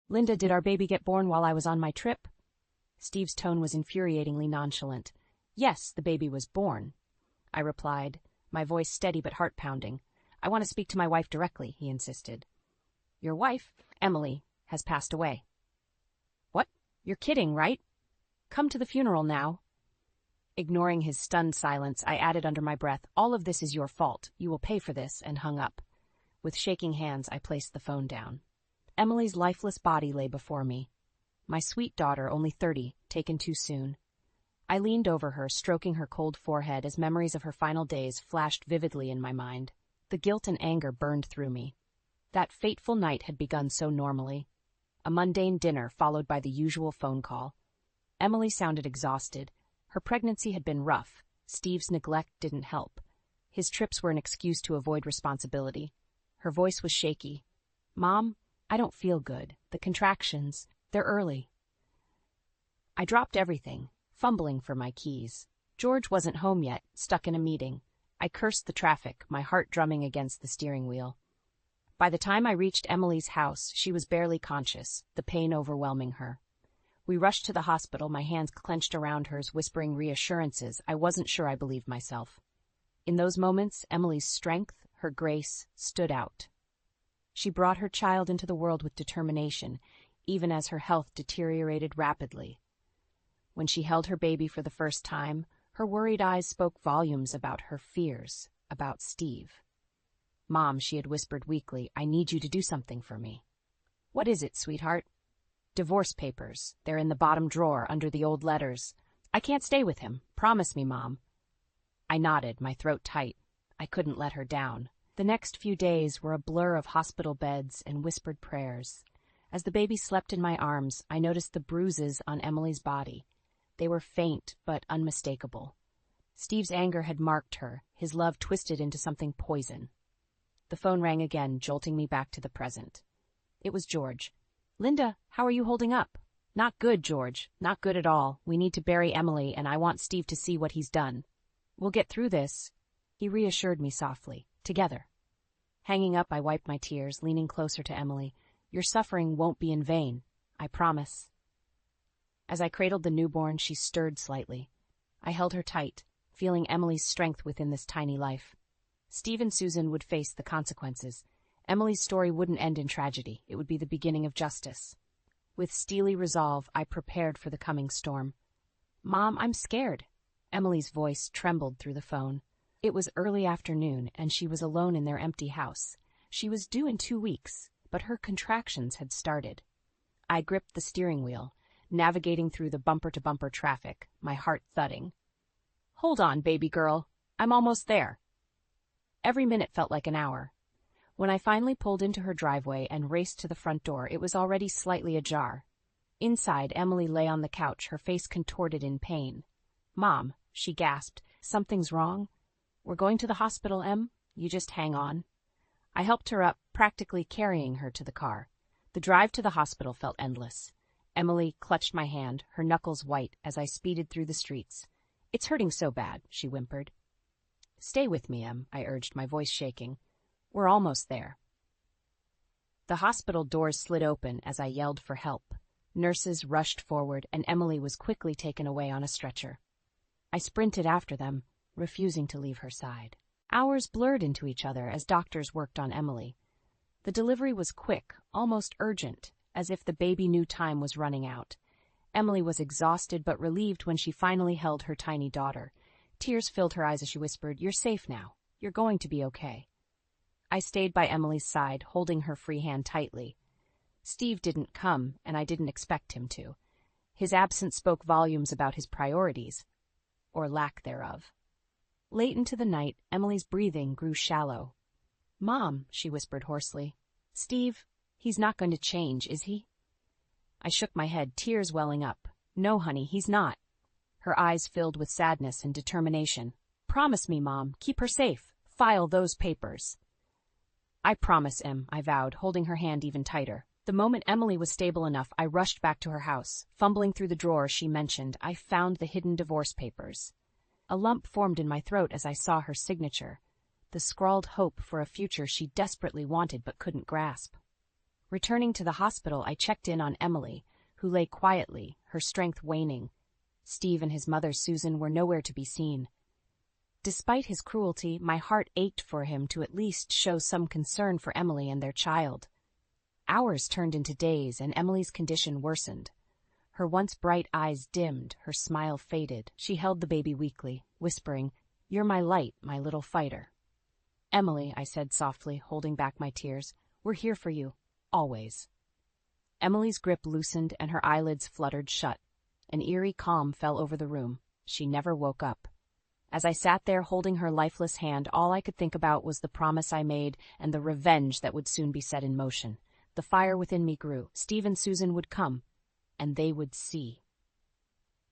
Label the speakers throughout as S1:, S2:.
S1: Linda, did our baby get born while I was on my trip? Steve's tone was infuriatingly nonchalant. Yes, the baby was born, I replied, my voice steady but heart-pounding. I want to speak to my wife directly, he insisted. Your wife, Emily, has passed away. What? You're kidding, right? Come to the funeral now. Ignoring his stunned silence, I added under my breath, all of this is your fault. You will pay for this, and hung up. With shaking hands, I placed the phone down. Emily's lifeless body lay before me. My sweet daughter, only 30, taken too soon. I leaned over her, stroking her cold forehead as memories of her final days flashed vividly in my mind. The guilt and anger burned through me. That fateful night had begun so normally. A mundane dinner followed by the usual phone call. Emily sounded exhausted. Her pregnancy had been rough. Steve's neglect didn't help. His trips were an excuse to avoid responsibility. Her voice was shaky. Mom, I don't feel good. The contractions, they're early. I dropped everything, fumbling for my keys. George wasn't home yet, stuck in a meeting. I cursed the traffic, my heart drumming against the steering wheel. By the time I reached Emily's house, she was barely conscious, the pain overwhelming her. We rushed to the hospital, my hands clenched around hers, whispering reassurances. I wasn't sure I believed myself. In those moments, Emily's strength, her grace, stood out. She brought her child into the world with determination, even as her health deteriorated rapidly. When she held her baby for the first time, her worried eyes spoke volumes about her fears, about Steve. Mom, she had whispered weakly, I need you to do something for me. What is it, sweetheart? Divorce papers. They're in the bottom drawer, under the old letters. I can't stay with him. Promise me, Mom. I nodded, my throat tight. I couldn't let her down. The next few days were a blur of hospital beds and whispered prayers. As the baby slept in my arms, I noticed the bruises on Emily's body. They were faint but unmistakable. Steve's anger had marked her, his love twisted into something poison. The phone rang again, jolting me back to the present. It was George. Linda, how are you holding up? Not good, George. Not good at all. We need to bury Emily, and I want Steve to see what he's done. We'll get through this. He reassured me softly. Together. Hanging up, I wiped my tears, leaning closer to Emily. Your suffering won't be in vain. I promise. As I cradled the newborn, she stirred slightly. I held her tight, feeling Emily's strength within this tiny life. Steve and Susan would face the consequences. Emily's story wouldn't end in tragedy. It would be the beginning of justice. With steely resolve, I prepared for the coming storm. Mom, I'm scared. Emily's voice trembled through the phone. It was early afternoon, and she was alone in their empty house. She was due in 2 weeks, but her contractions had started. I gripped the steering wheel, navigating through the bumper-to-bumper traffic, my heart thudding. Hold on, baby girl. I'm almost there. Every minute felt like an hour. When I finally pulled into her driveway and raced to the front door, it was already slightly ajar. Inside, Emily lay on the couch, her face contorted in pain. Mom, she gasped, something's wrong? We're going to the hospital, Em. You just hang on. I helped her up, practically carrying her to the car. The drive to the hospital felt endless. Emily clutched my hand, her knuckles white, as I speeded through the streets. It's hurting so bad, she whimpered. Stay with me, Em, I urged, my voice shaking. We're almost there. The hospital doors slid open as I yelled for help. Nurses rushed forward, and Emily was quickly taken away on a stretcher. I sprinted after them, refusing to leave her side. Hours blurred into each other as doctors worked on Emily. The delivery was quick, almost urgent, as if the baby knew time was running out. Emily was exhausted but relieved when she finally held her tiny daughter. Tears filled her eyes as she whispered, You're safe now. You're going to be okay. I stayed by Emily's side, holding her free hand tightly. Steve didn't come, and I didn't expect him to. His absence spoke volumes about his priorities, or lack thereof. Late into the night, Emily's breathing grew shallow. Mom, she whispered hoarsely. Steve, he's not going to change, is he? I shook my head, tears welling up. No, honey, he's not. Her eyes filled with sadness and determination. Promise me, Mom, keep her safe. File those papers. I promise, Em, I vowed, holding her hand even tighter. The moment Emily was stable enough, I rushed back to her house. Fumbling through the drawer she mentioned, I found the hidden divorce papers. A lump formed in my throat as I saw her signature, the scrawled hope for a future she desperately wanted but couldn't grasp. Returning to the hospital, I checked in on Emily, who lay quietly, her strength waning. Steve and his mother, Susan, were nowhere to be seen. Despite his cruelty, my heart ached for him to at least show some concern for Emily and their child. Hours turned into days, and Emily's condition worsened. Her once bright eyes dimmed, her smile faded. She held the baby weakly, whispering, "You're my light, my little fighter." "Emily," I said softly, holding back my tears, "we're here for you, always." Emily's grip loosened and her eyelids fluttered shut. An eerie calm fell over the room. She never woke up. As I sat there holding her lifeless hand, all I could think about was the promise I made and the revenge that would soon be set in motion. The fire within me grew. Steve and Susan would come, and they would see.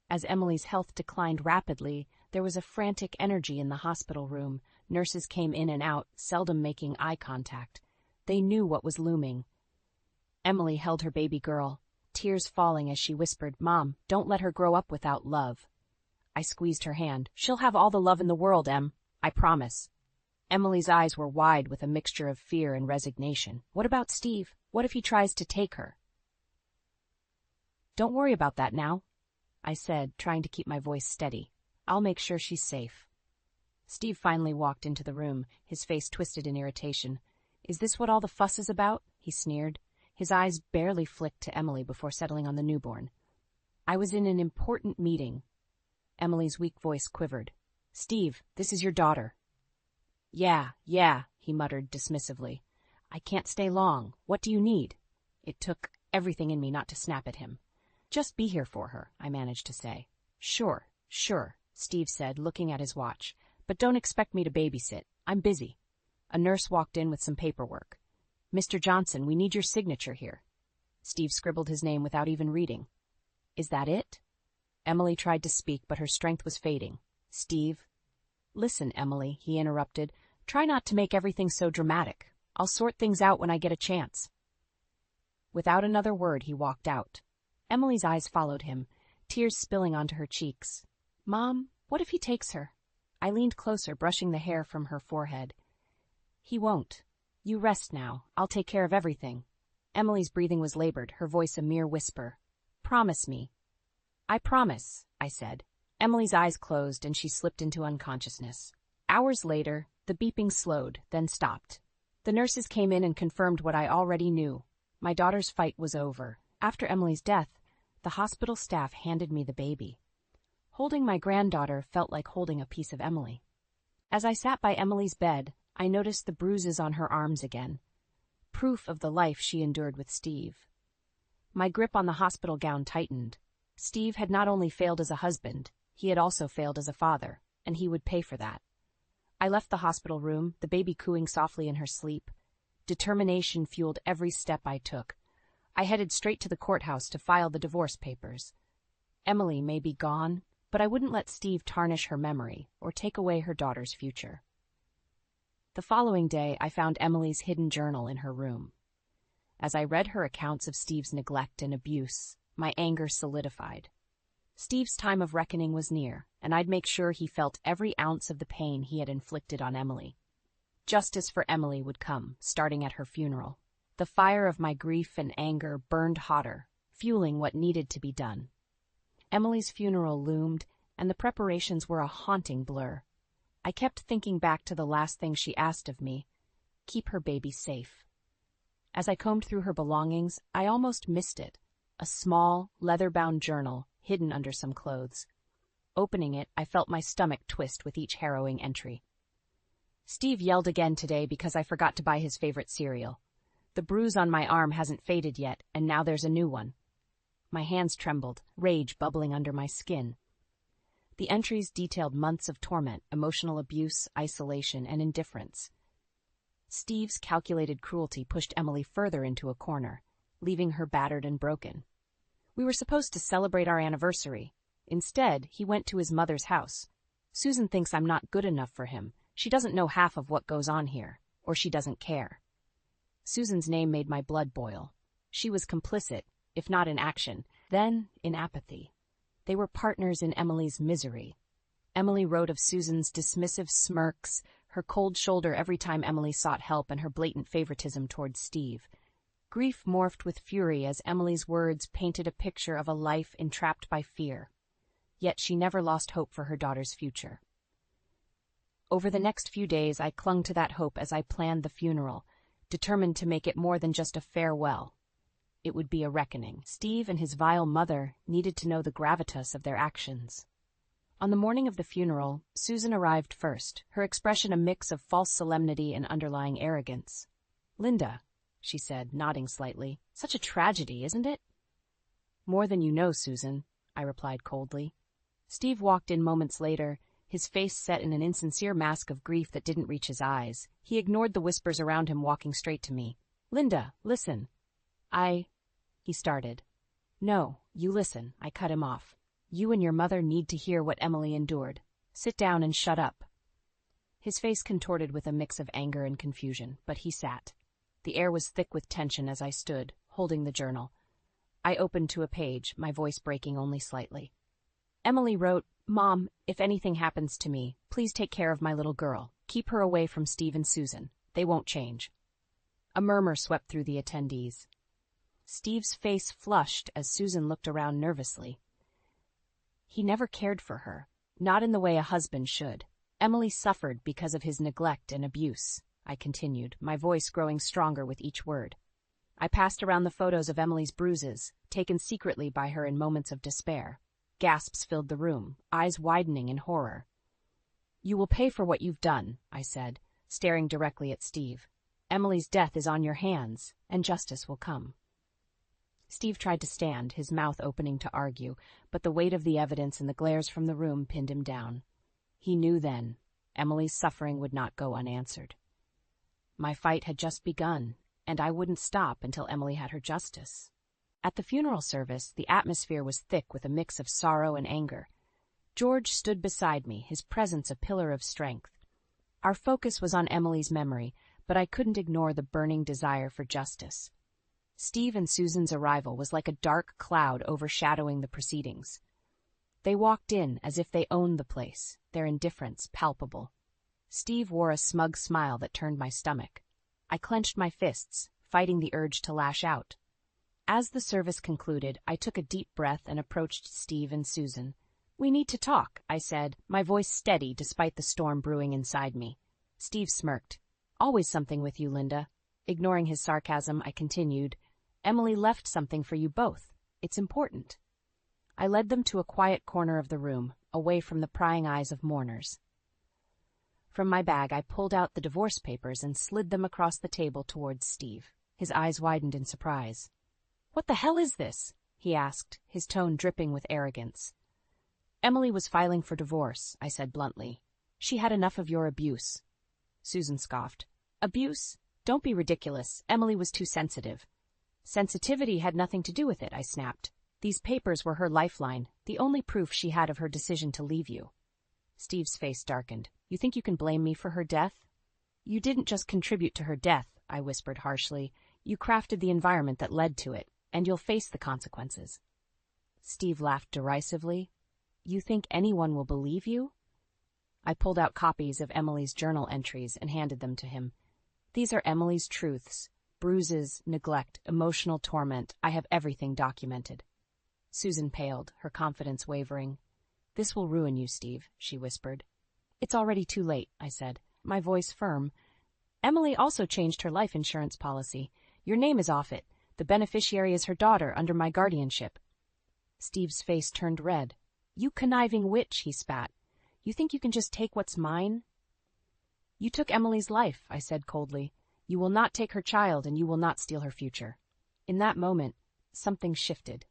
S1: As Emily's health declined rapidly, there was a frantic energy in the hospital room. Nurses came in and out, seldom making eye contact. They knew what was looming. Emily held her baby girl, tears falling as she whispered, "Mom, don't let her grow up without love." I squeezed her hand. "She'll have all the love in the world, Em. I promise." Emily's eyes were wide with a mixture of fear and resignation. "What about Steve? What if he tries to take her?" "Don't worry about that now," I said, trying to keep my voice steady. "I'll make sure she's safe." Steve finally walked into the room, his face twisted in irritation. "Is this what all the fuss is about?" he sneered. His eyes barely flicked to Emily before settling on the newborn. "I was in an important meeting." Emily's weak voice quivered. "Steve, this is your daughter." Yeah, he muttered dismissively. "I can't stay long. What do you need?" It took everything in me not to snap at him. "Just be here for her," I managed to say. Sure, Steve said, looking at his watch. "But don't expect me to babysit. I'm busy." A nurse walked in with some paperwork. "Mr. Johnson, we need your signature here." Steve scribbled his name without even reading. "Is that it?" Emily tried to speak, but her strength was fading. "Steve." "Listen, Emily," he interrupted. "Try not to make everything so dramatic. I'll sort things out when I get a chance." Without another word, he walked out. Emily's eyes followed him, tears spilling onto her cheeks. "Mom, what if he takes her?" I leaned closer, brushing the hair from her forehead. "He won't. You rest now. I'll take care of everything." Emily's breathing was labored, her voice a mere whisper. "Promise me." "I promise," I said. Emily's eyes closed and she slipped into unconsciousness. Hours later, the beeping slowed, then stopped. The nurses came in and confirmed what I already knew. My daughter's fight was over. After Emily's death, the hospital staff handed me the baby. Holding my granddaughter felt like holding a piece of Emily. As I sat by Emily's bed, I noticed the bruises on her arms again. Proof of the life she endured with Steve. My grip on the hospital gown tightened. Steve had not only failed as a husband, he had also failed as a father, and he would pay for that. I left the hospital room, the baby cooing softly in her sleep. Determination fueled every step I took. I headed straight to the courthouse to file the divorce papers. Emily may be gone, but I wouldn't let Steve tarnish her memory or take away her daughter's future. The following day, I found Emily's hidden journal in her room. As I read her accounts of Steve's neglect and abuse, my anger solidified. Steve's time of reckoning was near, and I'd make sure he felt every ounce of the pain he had inflicted on Emily. Justice for Emily would come, starting at her funeral. The fire of my grief and anger burned hotter, fueling what needed to be done. Emily's funeral loomed, and the preparations were a haunting blur. I kept thinking back to the last thing she asked of me: keep her baby safe. As I combed through her belongings, I almost missed it. A small, leather-bound journal, hidden under some clothes. Opening it, I felt my stomach twist with each harrowing entry. Steve yelled again today because I forgot to buy his favorite cereal. The bruise on my arm hasn't faded yet, and now there's a new one. My hands trembled, rage bubbling under my skin. The entries detailed months of torment, emotional abuse, isolation, and indifference. Steve's calculated cruelty pushed Emily further into a corner, leaving her battered and broken. We were supposed to celebrate our anniversary. Instead, he went to his mother's house. Susan thinks I'm not good enough for him. She doesn't know half of what goes on here, or she doesn't care. Susan's name made my blood boil. She was complicit, if not in action, then in apathy. They were partners in Emily's misery. Emily wrote of Susan's dismissive smirks, her cold shoulder every time Emily sought help, and her blatant favoritism towards Steve. Grief morphed with fury as Emily's words painted a picture of a life entrapped by fear. Yet she never lost hope for her daughter's future. Over the next few days, I clung to that hope as I planned the funeral, determined to make it more than just a farewell. It would be a reckoning. Steve and his vile mother needed to know the gravitas of their actions. On the morning of the funeral, Susan arrived first, her expression a mix of false solemnity and underlying arrogance. "Linda," she said, nodding slightly, "such a tragedy, isn't it?" "More than you know, Susan," I replied coldly. Steve walked in moments later, his face set in an insincere mask of grief that didn't reach his eyes. He ignored the whispers around him, walking straight to me. "Linda, listen." He started. "No, you listen," I cut him off. "You and your mother need to hear what Emily endured. Sit down and shut up." His face contorted with a mix of anger and confusion, but he sat. The air was thick with tension as I stood, holding the journal. I opened to a page, my voice breaking only slightly. Emily wrote, "Mom, if anything happens to me, please take care of my little girl. Keep her away from Steve and Susan. They won't change." A murmur swept through the attendees. Steve's face flushed as Susan looked around nervously. He never cared for her, not in the way a husband should. Emily suffered because of his neglect and abuse, I continued, my voice growing stronger with each word. I passed around the photos of Emily's bruises, taken secretly by her in moments of despair. Gasps filled the room, eyes widening in horror. "You will pay for what you've done," I said, staring directly at Steve. "Emily's death is on your hands, and justice will come." Steve tried to stand, his mouth opening to argue, but the weight of the evidence and the glares from the room pinned him down. He knew then, Emily's suffering would not go unanswered. My fight had just begun, and I wouldn't stop until Emily had her justice. At the funeral service, the atmosphere was thick with a mix of sorrow and anger. George stood beside me, his presence a pillar of strength. Our focus was on Emily's memory, but I couldn't ignore the burning desire for justice. Steve and Susan's arrival was like a dark cloud overshadowing the proceedings. They walked in as if they owned the place, their indifference palpable. Steve wore a smug smile that turned my stomach. I clenched my fists, fighting the urge to lash out. As the service concluded, I took a deep breath and approached Steve and Susan. "We need to talk," I said, my voice steady despite the storm brewing inside me. Steve smirked. "Always something with you, Linda." Ignoring his sarcasm, I continued, "Emily left something for you both. It's important." I led them to a quiet corner of the room, away from the prying eyes of mourners. From my bag, I pulled out the divorce papers and slid them across the table towards Steve. His eyes widened in surprise. "What the hell is this?" he asked, his tone dripping with arrogance. "Emily was filing for divorce," I said bluntly. "She had enough of your abuse." Susan scoffed. "Abuse? Don't be ridiculous. Emily was too sensitive." "Sensitivity had nothing to do with it," I snapped. "These papers were her lifeline, the only proof she had of her decision to leave you." Steve's face darkened. "You think you can blame me for her death?" "You didn't just contribute to her death," I whispered harshly. "You crafted the environment that led to it, and you'll face the consequences." Steve laughed derisively. "You think anyone will believe you?" I pulled out copies of Emily's journal entries and handed them to him. "These are Emily's truths. Bruises, neglect, emotional torment. I have everything documented." Susan paled, her confidence wavering. "This will ruin you, Steve," she whispered. "It's already too late," I said, my voice firm. "Emily also changed her life insurance policy. Your name is off it. The beneficiary is her daughter under my guardianship." Steve's face turned red. "You conniving witch," he spat. "You think you can just take what's mine?" "You took Emily's life," I said coldly. "You will not take her child, and you will not steal her future." In that moment, something shifted.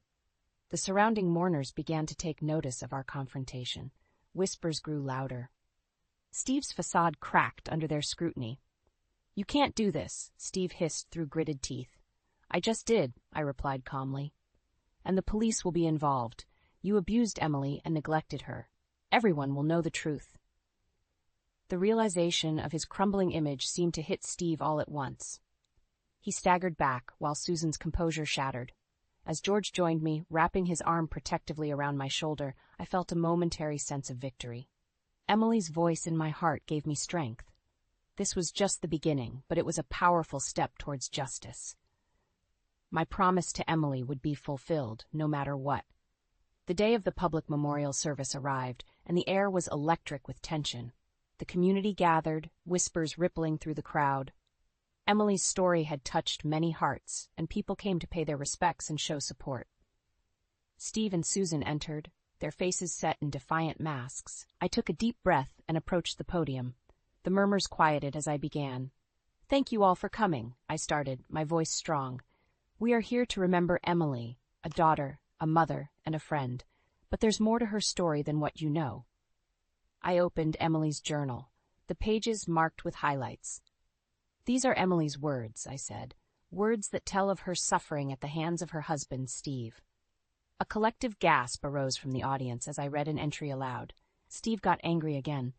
S1: The surrounding mourners began to take notice of our confrontation. Whispers grew louder. Steve's facade cracked under their scrutiny. "You can't do this," Steve hissed through gritted teeth. "I just did," I replied calmly. "And the police will be involved. You abused Emily and neglected her. Everyone will know the truth." The realization of his crumbling image seemed to hit Steve all at once. He staggered back, while Susan's composure shattered. As George joined me, wrapping his arm protectively around my shoulder, I felt a momentary sense of victory. Emily's voice in my heart gave me strength. This was just the beginning, but it was a powerful step towards justice. My promise to Emily would be fulfilled, no matter what. The day of the public memorial service arrived, and the air was electric with tension. The community gathered, whispers rippling through the crowd. Emily's story had touched many hearts, and people came to pay their respects and show support. Steve and Susan entered, their faces set in defiant masks. I took a deep breath and approached the podium. The murmurs quieted as I began. "Thank you all for coming," I started, my voice strong. "We are here to remember Emily, a daughter, a mother, and a friend. But there's more to her story than what you know." I opened Emily's journal, the pages marked with highlights. "These are Emily's words," I said, "words that tell of her suffering at the hands of her husband, Steve." A collective gasp arose from the audience as I read an entry aloud. Steve got angry again.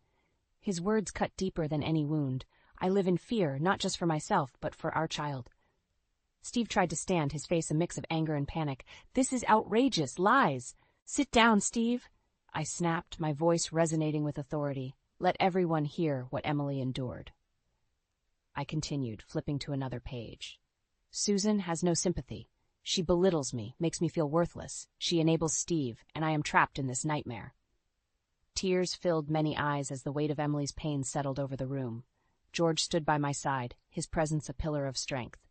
S1: His words cut deeper than any wound. "I live in fear, not just for myself, but for our child." Steve tried to stand, his face a mix of anger and panic. "This is outrageous, lies. Sit down, Steve," I snapped, my voice resonating with authority. "Let everyone hear what Emily endured." I continued, flipping to another page. "Susan has no sympathy. She belittles me, makes me feel worthless. She enables Steve, and I am trapped in this nightmare." Tears filled many eyes as the weight of Emily's pain settled over the room. George stood by my side, his presence a pillar of strength.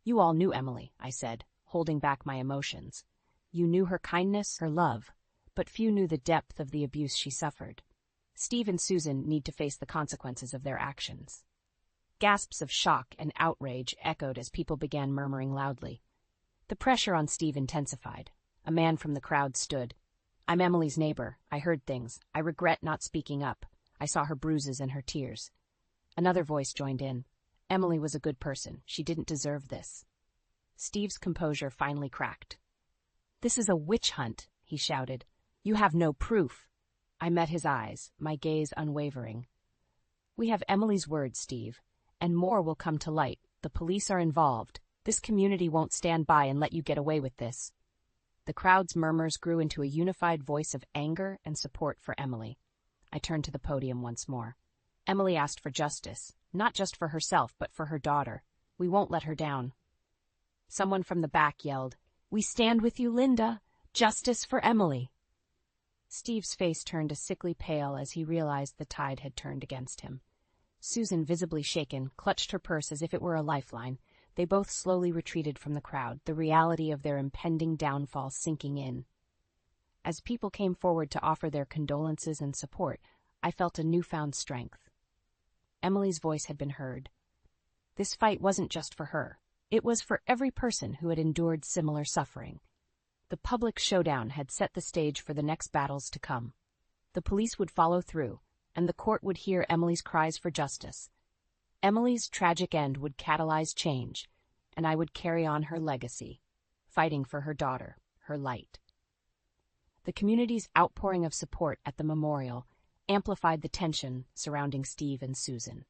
S1: "You all knew Emily," I said, holding back my emotions. "You knew her kindness, her love, but few knew the depth of the abuse she suffered. Steve and Susan need to face the consequences of their actions." Gasps of shock and outrage echoed as people began murmuring loudly. The pressure on Steve intensified. A man from the crowd stood. "I'm Emily's neighbor. I heard things. I regret not speaking up. I saw her bruises and her tears." Another voice joined in. "Emily was a good person. She didn't deserve this." Steve's composure finally cracked. "This is a witch hunt," he shouted. "You have no proof." I met his eyes, my gaze unwavering. "We have Emily's word, Steve, and more will come to light. The police are involved. This community won't stand by and let you get away with this." The crowd's murmurs grew into a unified voice of anger and support for Emily. I turned to the podium once more. "Emily asked for justice, not just for herself, but for her daughter. We won't let her down." Someone from the back yelled, "We stand with you, Linda! Justice for Emily!" Steve's face turned a sickly pale as he realized the tide had turned against him. Susan, visibly shaken, clutched her purse as if it were a lifeline. They both slowly retreated from the crowd, the reality of their impending downfall sinking in. As people came forward to offer their condolences and support, I felt a newfound strength. Emily's voice had been heard. This fight wasn't just for her. It was for every person who had endured similar suffering. The public showdown had set the stage for the next battles to come. The police would follow through, and the court would hear Emily's cries for justice. Emily's tragic end would catalyze change, and I would carry on her legacy, fighting for her daughter, her light. The community's outpouring of support at the memorial amplified the tension surrounding Steve and Susan.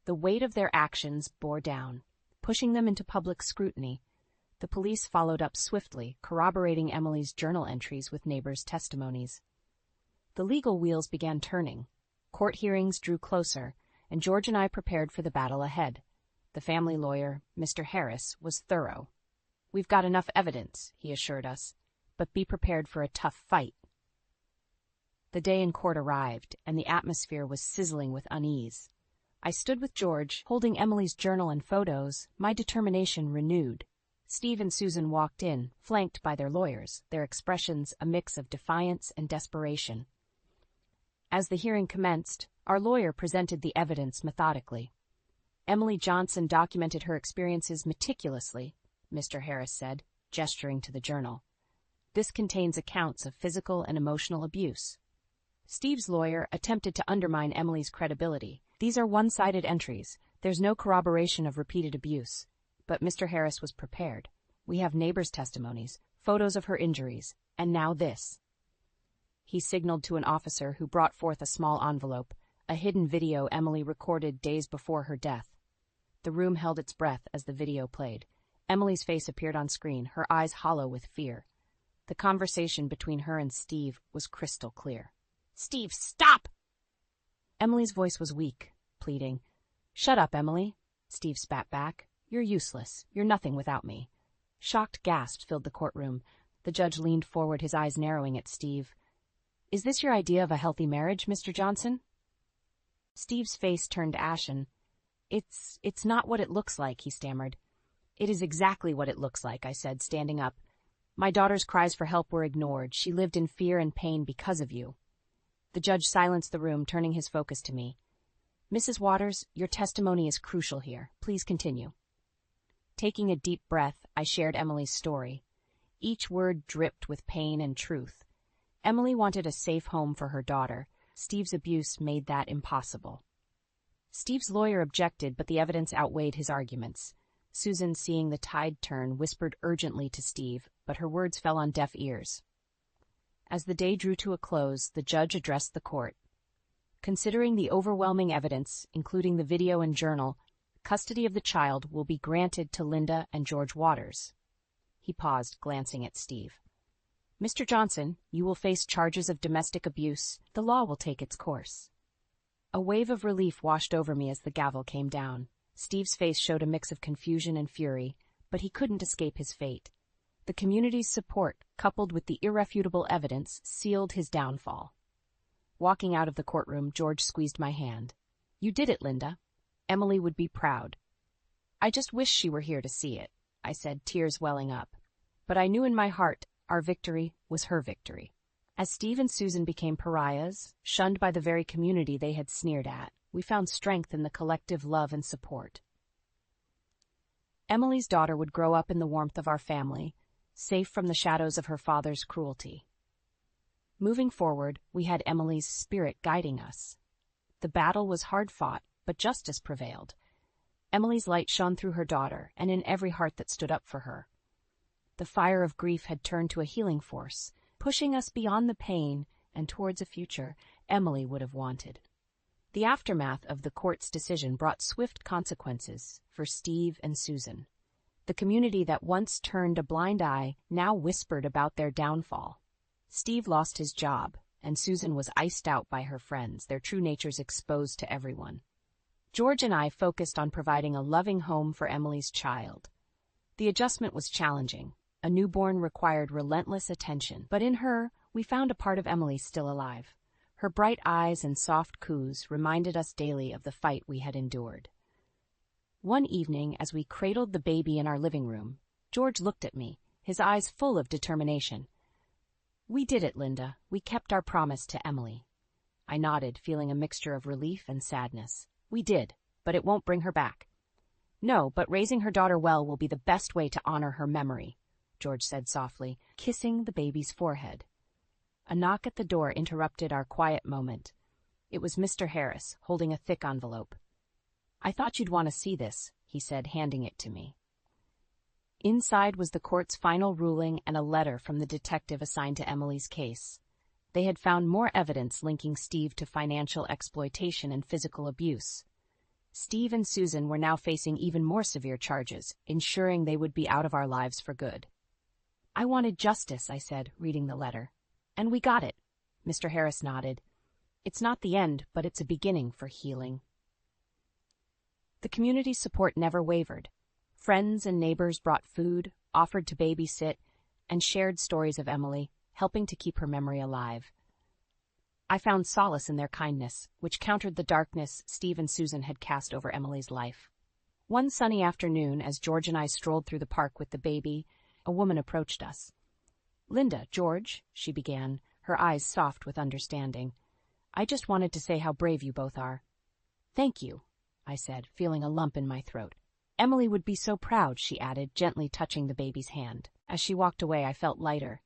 S1: The weight of their actions bore down, pushing them into public scrutiny. The police followed up swiftly, corroborating Emily's journal entries with neighbors' testimonies. The legal wheels began turning. Court hearings drew closer, and George and I prepared for the battle ahead. The family lawyer, Mr. Harris, was thorough. "We've got enough evidence," he assured us, "but be prepared for a tough fight." The day in court arrived, and the atmosphere was sizzling with unease. I stood with George, holding Emily's journal and photos, my determination renewed. Steve and Susan walked in, flanked by their lawyers, their expressions a mix of defiance and desperation. As the hearing commenced, our lawyer presented the evidence methodically. "Emily Johnson documented her experiences meticulously," Mr. Harris said, gesturing to the journal. "This contains accounts of physical and emotional abuse." Steve's lawyer attempted to undermine Emily's credibility. "These are one-sided entries. There's no corroboration of repeated abuse." But Mr. Harris was prepared. "We have neighbors' testimonies, photos of her injuries, and now this." He signaled to an officer who brought forth a small envelope, a hidden video Emily recorded days before her death. The room held its breath as the video played. Emily's face appeared on screen, her eyes hollow with fear. The conversation between her and Steve was crystal clear. "Steve, stop!" Emily's voice was weak, pleading. "Shut up, Emily," Steve spat back. "You're useless. You're nothing without me. Shocked gasps filled the courtroom. The judge leaned forward, his eyes narrowing at Steve. "Is this your idea of a healthy marriage, Mr. Johnson?" Steve's face turned ashen. It's not what it looks like," he stammered. "It is exactly what it looks like," I said, standing up. "My daughter's cries for help were ignored. She lived in fear and pain because of you." The judge silenced the room, turning his focus to me. "Mrs. Waters, your testimony is crucial here. Please continue." Taking a deep breath, I shared Emily's story. Each word dripped with pain and truth. Emily wanted a safe home for her daughter. Steve's abuse made that impossible. Steve's lawyer objected, but the evidence outweighed his arguments. Susan, seeing the tide turn, whispered urgently to Steve, but her words fell on deaf ears. As the day drew to a close, the judge addressed the court. "Considering the overwhelming evidence, including the video and journal, custody of the child will be granted to Linda and George Waters." He paused, glancing at Steve. "Mr. Johnson, you will face charges of domestic abuse. The law will take its course." A wave of relief washed over me as the gavel came down. Steve's face showed a mix of confusion and fury, but he couldn't escape his fate. The community's support, coupled with the irrefutable evidence, sealed his downfall. Walking out of the courtroom, George squeezed my hand. "You did it, Linda. Emily would be proud." "I just wish she were here to see it," I said, tears welling up. But I knew in my heart our victory was her victory. As Steve and Susan became pariahs, shunned by the very community they had sneered at, we found strength in the collective love and support. Emily's daughter would grow up in the warmth of our family, safe from the shadows of her father's cruelty. Moving forward, we had Emily's spirit guiding us. The battle was hard-fought, but justice prevailed. Emily's light shone through her daughter and in every heart that stood up for her. The fire of grief had turned to a healing force, pushing us beyond the pain and towards a future Emily would have wanted. The aftermath of the court's decision brought swift consequences for Steve and Susan. The community that once turned a blind eye now whispered about their downfall. Steve lost his job, and Susan was iced out by her friends, their true natures exposed to everyone. George and I focused on providing a loving home for Emily's child. The adjustment was challenging. A newborn required relentless attention, but in her, we found a part of Emily still alive. Her bright eyes and soft coos reminded us daily of the fight we had endured. One evening, as we cradled the baby in our living room, George looked at me, his eyes full of determination. "We did it, Linda. We kept our promise to Emily." I nodded, feeling a mixture of relief and sadness. "We did, but it won't bring her back." "No, but raising her daughter well will be the best way to honor her memory," George said softly, kissing the baby's forehead. A knock at the door interrupted our quiet moment. It was Mr. Harris, holding a thick envelope. "I thought you'd want to see this," he said, handing it to me. Inside was the court's final ruling and a letter from the detective assigned to Emily's case. They had found more evidence linking Steve to financial exploitation and physical abuse. Steve and Susan were now facing even more severe charges, ensuring they would be out of our lives for good. "I wanted justice," I said, reading the letter. "And we got it." Mr. Harris nodded. "It's not the end, but it's a beginning for healing." The community's support never wavered. Friends and neighbors brought food, offered to babysit, and shared stories of Emily, helping to keep her memory alive. I found solace in their kindness, which countered the darkness Steve and Susan had cast over Emily's life. One sunny afternoon, as George and I strolled through the park with the baby, a woman approached us. "Linda, George," she began, her eyes soft with understanding. "I just wanted to say how brave you both are." "Thank you," I said, feeling a lump in my throat. "Emily would be so proud," she added, gently touching the baby's hand. As she walked away, I felt lighter.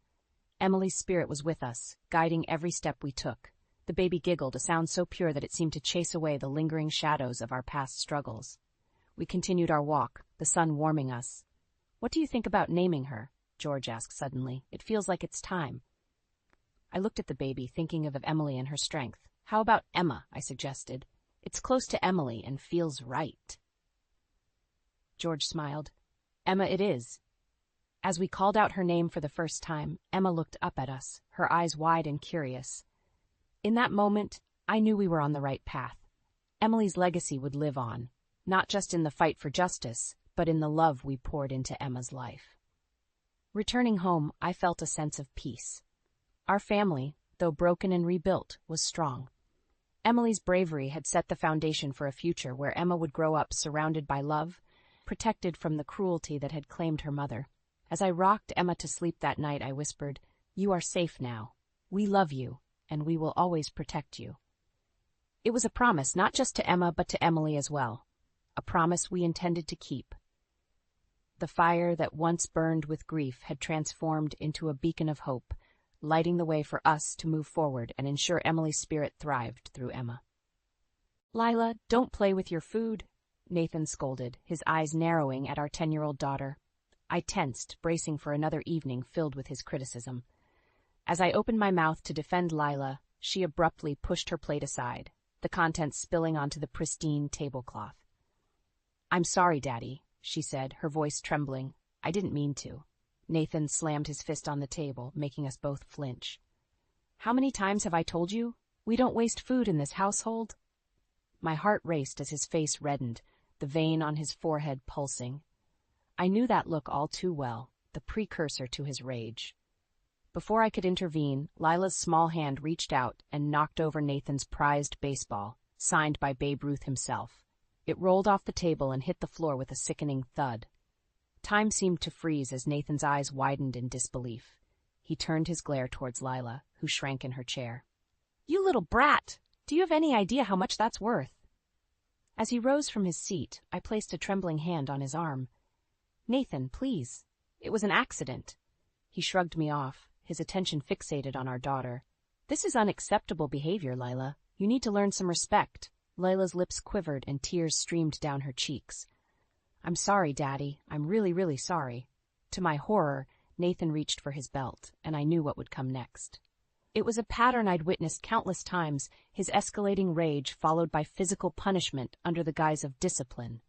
S1: Emily's spirit was with us, guiding every step we took. The baby giggled, a sound so pure that it seemed to chase away the lingering shadows of our past struggles. We continued our walk, the sun warming us. "What do you think about naming her?" George asked suddenly. "It feels like it's time." I looked at the baby, thinking of Emily and her strength. "How about Emma?" I suggested. "It's close to Emily and feels right." George smiled. "Emma it is." As we called out her name for the first time, Emma looked up at us, her eyes wide and curious. In that moment, I knew we were on the right path. Emily's legacy would live on, not just in the fight for justice, but in the love we poured into Emma's life. Returning home, I felt a sense of peace. Our family, though broken and rebuilt, was strong. Emily's bravery had set the foundation for a future where Emma would grow up surrounded by love, protected from the cruelty that had claimed her mother. As I rocked Emma to sleep that night, I whispered, "You are safe now. We love you, and we will always protect you." It was a promise not just to Emma but to Emily as well, a promise we intended to keep. The fire that once burned with grief had transformed into a beacon of hope, lighting the way for us to move forward and ensure Emily's spirit thrived through Emma. "Lila, don't play with your food," Nathan scolded, his eyes narrowing at our 10-year-old daughter. I tensed, bracing for another evening filled with his criticism. As I opened my mouth to defend Lila, she abruptly pushed her plate aside, the contents spilling onto the pristine tablecloth. "I'm sorry, Daddy," she said, her voice trembling. "I didn't mean to." Nathan slammed his fist on the table, making us both flinch. "How many times have I told you? We don't waste food in this household." My heart raced as his face reddened, the vein on his forehead pulsing. I knew that look all too well, the precursor to his rage. Before I could intervene, Lila's small hand reached out and knocked over Nathan's prized baseball, signed by Babe Ruth himself. It rolled off the table and hit the floor with a sickening thud. Time seemed to freeze as Nathan's eyes widened in disbelief. He turned his glare towards Lila, who shrank in her chair. "You little brat! Do you have any idea how much that's worth?" As he rose from his seat, I placed a trembling hand on his arm. "Nathan, please. It was an accident." He shrugged me off, his attention fixated on our daughter. "This is unacceptable behavior, Lila. You need to learn some respect." Lila's lips quivered and tears streamed down her cheeks. "I'm sorry, Daddy. I'm really, really sorry." To my horror, Nathan reached for his belt, and I knew what would come next. It was a pattern I'd witnessed countless times, his escalating rage followed by physical punishment under the guise of discipline.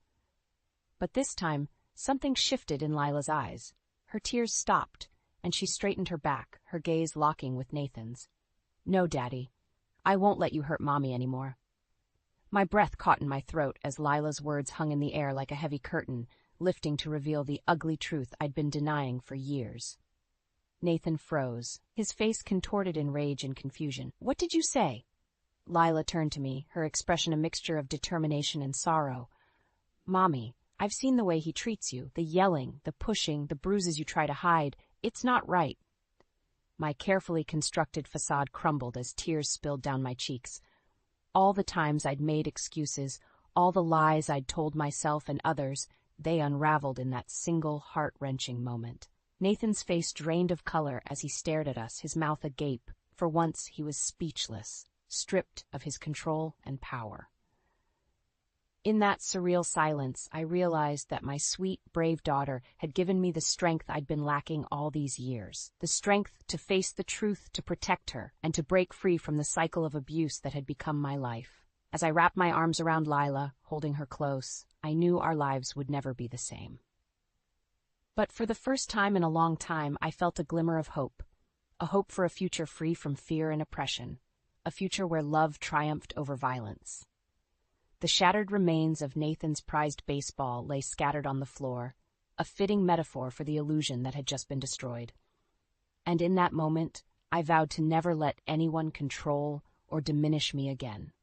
S1: But this time, something shifted in Lila's eyes. Her tears stopped, and she straightened her back, her gaze locking with Nathan's. "No, Daddy. I won't let you hurt Mommy anymore." My breath caught in my throat as Lila's words hung in the air like a heavy curtain, lifting to reveal the ugly truth I'd been denying for years. Nathan froze, his face contorted in rage and confusion. "What did you say?" Lila turned to me, her expression a mixture of determination and sorrow. "Mommy, I've seen the way he treats you, the yelling, the pushing, the bruises you try to hide. It's not right." My carefully constructed facade crumbled as tears spilled down my cheeks. All the times I'd made excuses, all the lies I'd told myself and others, they unraveled in that single heart-wrenching moment. Nathan's face drained of color as he stared at us, his mouth agape. For once he was speechless, stripped of his control and power. In that surreal silence, I realized that my sweet, brave daughter had given me the strength I'd been lacking all these years. The strength to face the truth, to protect her, and to break free from the cycle of abuse that had become my life. As I wrapped my arms around Lila, holding her close, I knew our lives would never be the same. But for the first time in a long time, I felt a glimmer of hope. A hope for a future free from fear and oppression. A future where love triumphed over violence. The shattered remains of Nathan's prized baseball lay scattered on the floor, a fitting metaphor for the illusion that had just been destroyed. And in that moment, I vowed to never let anyone control or diminish me again.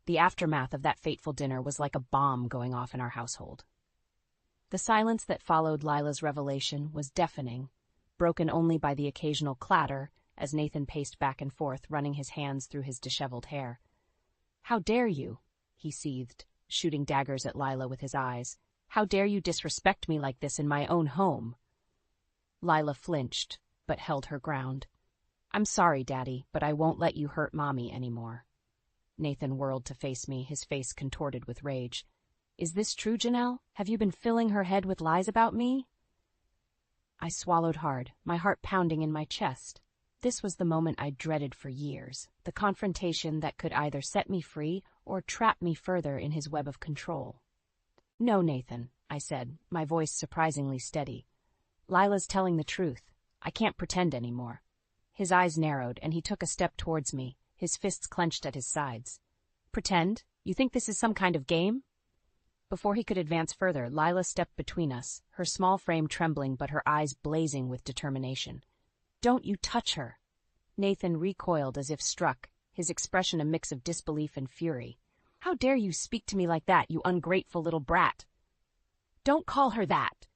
S1: The aftermath of that fateful dinner was like a bomb going off in our household. The silence that followed Lila's revelation was deafening, broken only by the occasional clatter as Nathan paced back and forth, running his hands through his disheveled hair. "How dare you?" he seethed, shooting daggers at Lila with his eyes. "How dare you disrespect me like this in my own home?" Lila flinched, but held her ground. "I'm sorry, Daddy, but I won't let you hurt Mommy anymore." Nathan whirled to face me, his face contorted with rage. "Is this true, Janelle? Have you been filling her head with lies about me?" I swallowed hard, my heart pounding in my chest. This was the moment I dreaded for years, the confrontation that could either set me free or trap me further in his web of control. "No, Nathan," I said, my voice surprisingly steady. "Lila's telling the truth. I can't pretend anymore." His eyes narrowed, and he took a step towards me, his fists clenched at his sides. "Pretend? You think this is some kind of game?" Before he could advance further, Lila stepped between us, her small frame trembling but her eyes blazing with determination. "Don't you touch her!" Nathan recoiled as if struck, his expression a mix of disbelief and fury. "How dare you speak to me like that, you ungrateful little brat!" "Don't call her that!"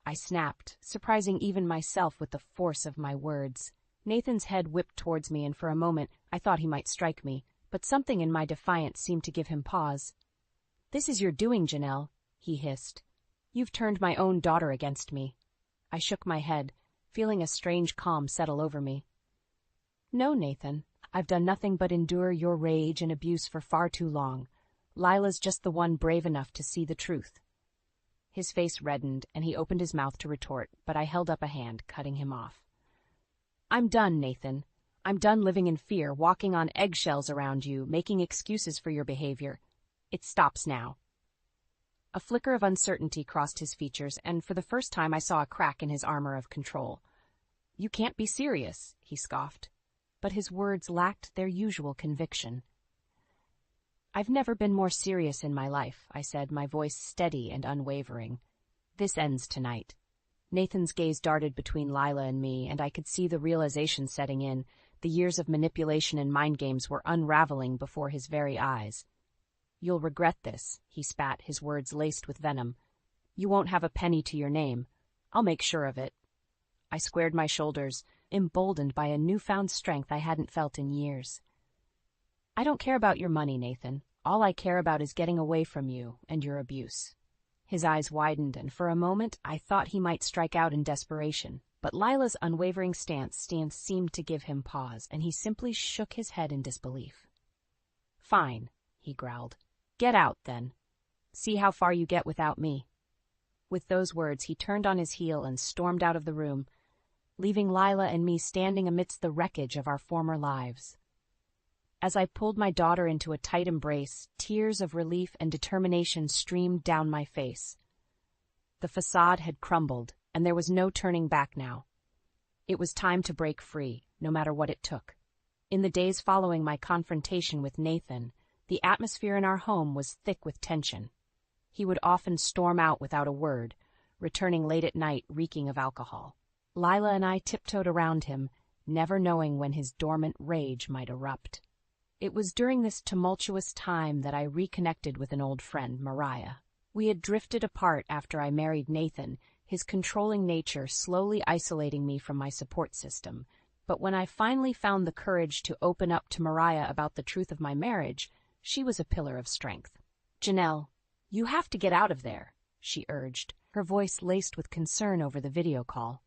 S1: I snapped, surprising even myself with the force of my words. Nathan's head whipped towards me, and for a moment I thought he might strike me, but something in my defiance seemed to give him pause. "This is your doing, Janelle," he hissed. "You've turned my own daughter against me." I shook my head, feeling a strange calm settle over me. "No, Nathan, I've done nothing but endure your rage and abuse for far too long. Lila's just the one brave enough to see the truth." His face reddened, and he opened his mouth to retort, but I held up a hand, cutting him off. "I'm done, Nathan. I'm done living in fear, walking on eggshells around you, making excuses for your behavior. It stops now." A flicker of uncertainty crossed his features, and for the first time I saw a crack in his armor of control. "You can't be serious," he scoffed, but his words lacked their usual conviction. "I've never been more serious in my life," I said, my voice steady and unwavering. "This ends tonight." Nathan's gaze darted between Lila and me, and I could see the realization setting in. The years of manipulation and mind games were unraveling before his very eyes. "You'll regret this," he spat, his words laced with venom. "You won't have a penny to your name. I'll make sure of it." I squared my shoulders, emboldened by a newfound strength I hadn't felt in years. "I don't care about your money, Nathan. All I care about is getting away from you and your abuse." His eyes widened, and for a moment I thought he might strike out in desperation. But Lila's unwavering stance seemed to give him pause, and he simply shook his head in disbelief. "Fine," he growled. "Get out, then. See how far you get without me." With those words, he turned on his heel and stormed out of the room, leaving Lila and me standing amidst the wreckage of our former lives. As I pulled my daughter into a tight embrace, tears of relief and determination streamed down my face. The facade had crumbled, and there was no turning back now. It was time to break free, no matter what it took. In the days following my confrontation with Nathan, the atmosphere in our home was thick with tension. He would often storm out without a word, returning late at night reeking of alcohol. Lila and I tiptoed around him, never knowing when his dormant rage might erupt. It was during this tumultuous time that I reconnected with an old friend, Mariah. We had drifted apart after I married Nathan, his controlling nature slowly isolating me from my support system. But when I finally found the courage to open up to Mariah about the truth of my marriage, she was a pillar of strength. "Janelle, you have to get out of there," she urged, her voice laced with concern over the video call.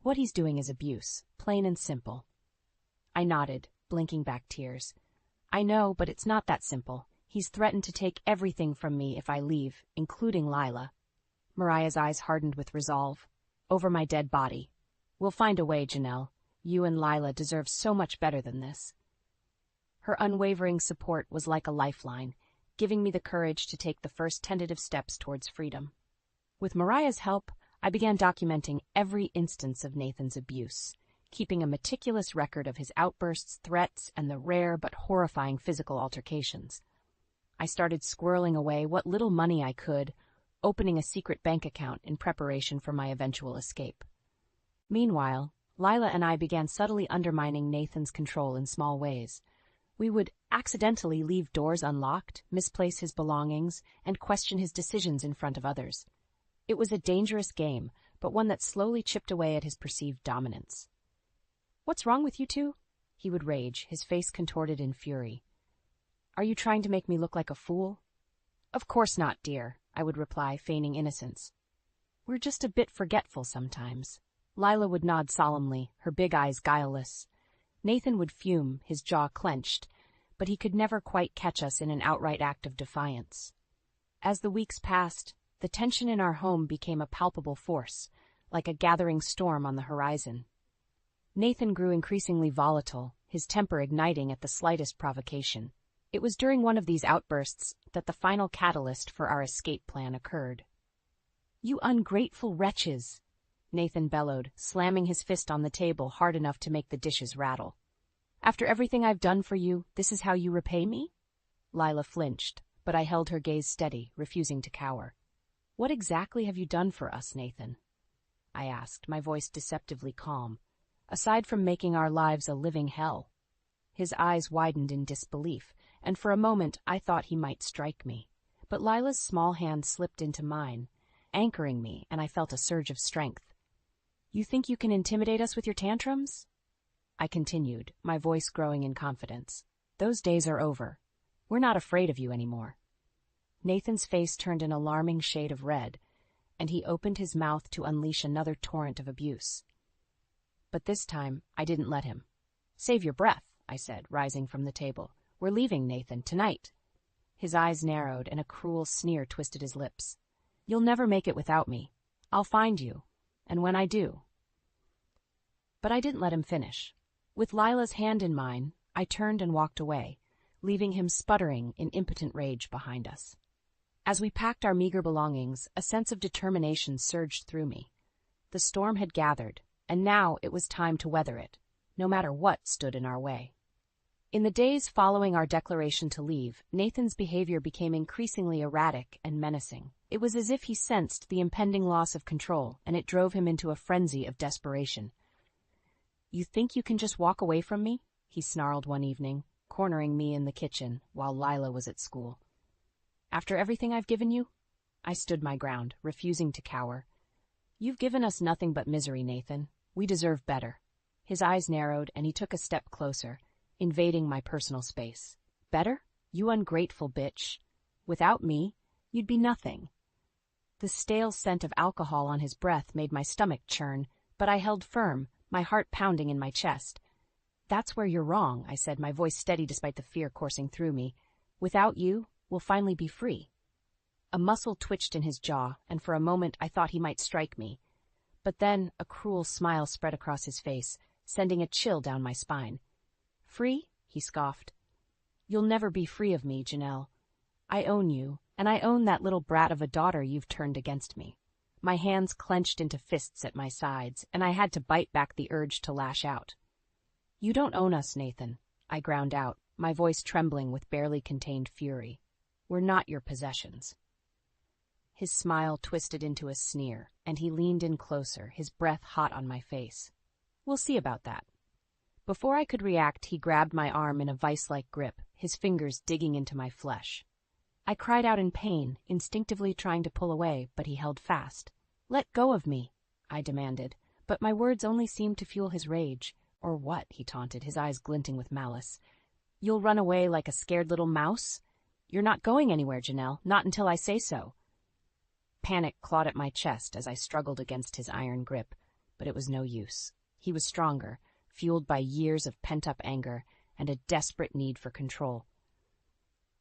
S1: "What he's doing is abuse, plain and simple." I nodded, blinking back tears. "I know, but it's not that simple. He's threatened to take everything from me if I leave, including Lila." Mariah's eyes hardened with resolve. "Over my dead body. We'll find a way, Janelle. You and Lila deserve so much better than this." Her unwavering support was like a lifeline, giving me the courage to take the first tentative steps towards freedom. With Mariah's help, I began documenting every instance of Nathan's abuse, keeping a meticulous record of his outbursts, threats, and the rare but horrifying physical altercations. I started squirreling away what little money I could, opening a secret bank account in preparation for my eventual escape. Meanwhile, Lila and I began subtly undermining Nathan's control in small ways. We would accidentally leave doors unlocked, misplace his belongings, and question his decisions in front of others. It was a dangerous game, but one that slowly chipped away at his perceived dominance. "What's wrong with you two?" he would rage, his face contorted in fury. "Are you trying to make me look like a fool?" "Of course not, dear," I would reply, feigning innocence. "We're just a bit forgetful sometimes." Lila would nod solemnly, her big eyes guileless. Nathan would fume, his jaw clenched, but he could never quite catch us in an outright act of defiance. As the weeks passed, the tension in our home became a palpable force, like a gathering storm on the horizon. Nathan grew increasingly volatile, his temper igniting at the slightest provocation. It was during one of these outbursts that the final catalyst for our escape plan occurred. "You ungrateful wretches!" Nathan bellowed, slamming his fist on the table hard enough to make the dishes rattle. "After everything I've done for you, this is how you repay me?" Lila flinched, but I held her gaze steady, refusing to cower. "What exactly have you done for us, Nathan?" I asked, my voice deceptively calm. "Aside from making our lives a living hell." His eyes widened in disbelief, and for a moment I thought he might strike me. But Lila's small hand slipped into mine, anchoring me, and I felt a surge of strength. "You think you can intimidate us with your tantrums?" I continued, my voice growing in confidence. "Those days are over. We're not afraid of you anymore." Nathan's face turned an alarming shade of red, and he opened his mouth to unleash another torrent of abuse. But this time, I didn't let him. "Save your breath," I said, rising from the table. "We're leaving, Nathan, tonight." His eyes narrowed, and a cruel sneer twisted his lips. "You'll never make it without me. I'll find you, and when I do—" But I didn't let him finish. With Lila's hand in mine, I turned and walked away, leaving him sputtering in impotent rage behind us. As we packed our meager belongings, a sense of determination surged through me. The storm had gathered, and now it was time to weather it, no matter what stood in our way. In the days following our declaration to leave, Nathan's behavior became increasingly erratic and menacing. It was as if he sensed the impending loss of control, and it drove him into a frenzy of desperation. "You think you can just walk away from me?" he snarled one evening, cornering me in the kitchen while Lila was at school. "After everything I've given you?" I stood my ground, refusing to cower. "You've given us nothing but misery, Nathan. We deserve better." His eyes narrowed, and he took a step closer, invading my personal space. "Better? You ungrateful bitch. Without me, you'd be nothing." The stale scent of alcohol on his breath made my stomach churn, but I held firm, my heart pounding in my chest. "That's where you're wrong," I said, my voice steady despite the fear coursing through me. "Without you, we'll finally be free." A muscle twitched in his jaw, and for a moment I thought he might strike me. But then a cruel smile spread across his face, sending a chill down my spine. "Free?" he scoffed. "You'll never be free of me, Janelle. I own you, and I own that little brat of a daughter you've turned against me." My hands clenched into fists at my sides, and I had to bite back the urge to lash out. "You don't own us, Nathan," I ground out, my voice trembling with barely contained fury. "We're not your possessions." His smile twisted into a sneer, and he leaned in closer, his breath hot on my face. "We'll see about that." Before I could react, he grabbed my arm in a vice-like grip, his fingers digging into my flesh. I cried out in pain, instinctively trying to pull away, but he held fast. "Let go of me," I demanded, but my words only seemed to fuel his rage. "Or what?" he taunted, his eyes glinting with malice. "You'll run away like a scared little mouse? You're not going anywhere, Janelle, not until I say so." Panic clawed at my chest as I struggled against his iron grip, but it was no use. He was stronger, fueled by years of pent-up anger and a desperate need for control.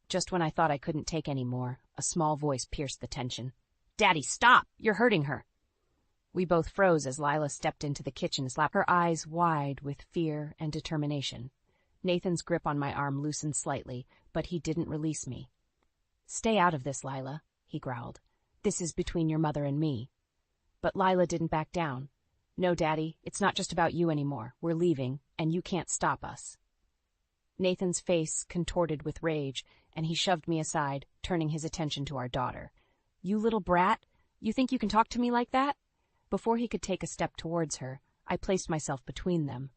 S1: Just when I thought I couldn't take any more, a small voice pierced the tension. "Daddy, stop! You're hurting her!" We both froze as Lila stepped into the kitchen, her eyes wide with fear and determination. Nathan's grip on my arm loosened slightly, but he didn't release me. "Stay out of this, Lila," he growled. "This is between your mother and me." But Lila didn't back down. "No, Daddy, it's not just about you anymore. We're leaving, and you can't stop us." Nathan's face contorted with rage, and he shoved me aside, turning his attention to our daughter. "You little brat! You think you can talk to me like that?" Before he could take a step towards her, I placed myself between them,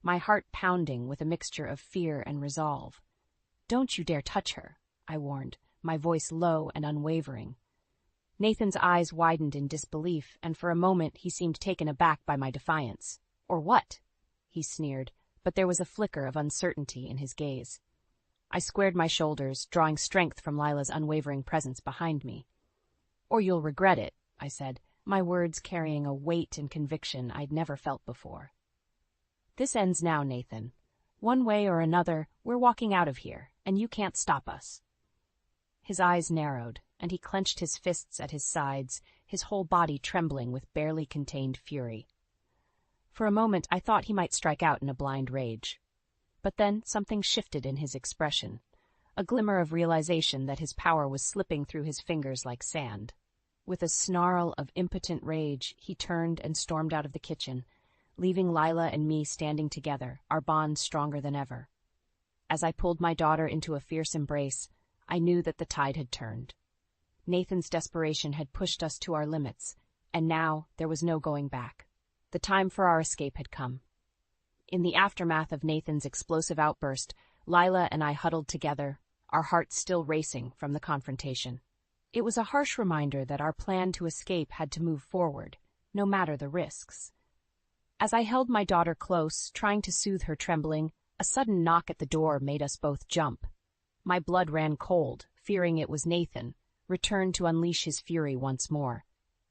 S1: my heart pounding with a mixture of fear and resolve. "Don't you dare touch her," I warned, my voice low and unwavering. Nathan's eyes widened in disbelief, and for a moment he seemed taken aback by my defiance. "Or what?" he sneered, but there was a flicker of uncertainty in his gaze. I squared my shoulders, drawing strength from Lila's unwavering presence behind me. "Or you'll regret it," I said, my words carrying a weight and conviction I'd never felt before. "This ends now, Nathan. One way or another, we're walking out of here, and you can't stop us." His eyes narrowed, and he clenched his fists at his sides, his whole body trembling with barely contained fury. For a moment I thought he might strike out in a blind rage. But then something shifted in his expression, a glimmer of realization that his power was slipping through his fingers like sand. With a snarl of impotent rage, he turned and stormed out of the kitchen, leaving Lila and me standing together, our bond stronger than ever. As I pulled my daughter into a fierce embrace, I knew that the tide had turned. Nathan's desperation had pushed us to our limits, and now there was no going back. The time for our escape had come. In the aftermath of Nathan's explosive outburst, Lila and I huddled together, our hearts still racing from the confrontation. It was a harsh reminder that our plan to escape had to move forward, no matter the risks. As I held my daughter close, trying to soothe her trembling, a sudden knock at the door made us both jump. My blood ran cold, fearing it was Nathan, returned to unleash his fury once more.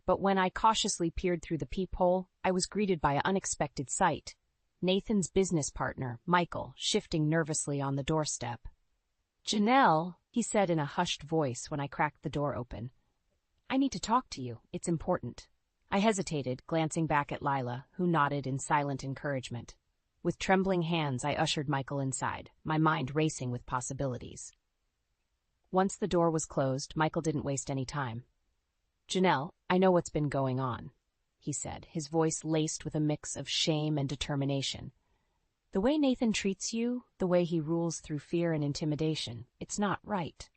S1: But when I cautiously peered through the peephole, I was greeted by an unexpected sight. Nathan's business partner, Michael, shifting nervously on the doorstep. "Janelle," he said in a hushed voice when I cracked the door open. "I need to talk to you. It's important." I hesitated, glancing back at Lila, who nodded in silent encouragement. With trembling hands, I ushered Michael inside, my mind racing with possibilities. Once the door was closed, Michael didn't waste any time. "Janelle, I know what's been going on," he said, his voice laced with a mix of shame and determination. "The way Nathan treats you, the way he rules through fear and intimidation, it's not right."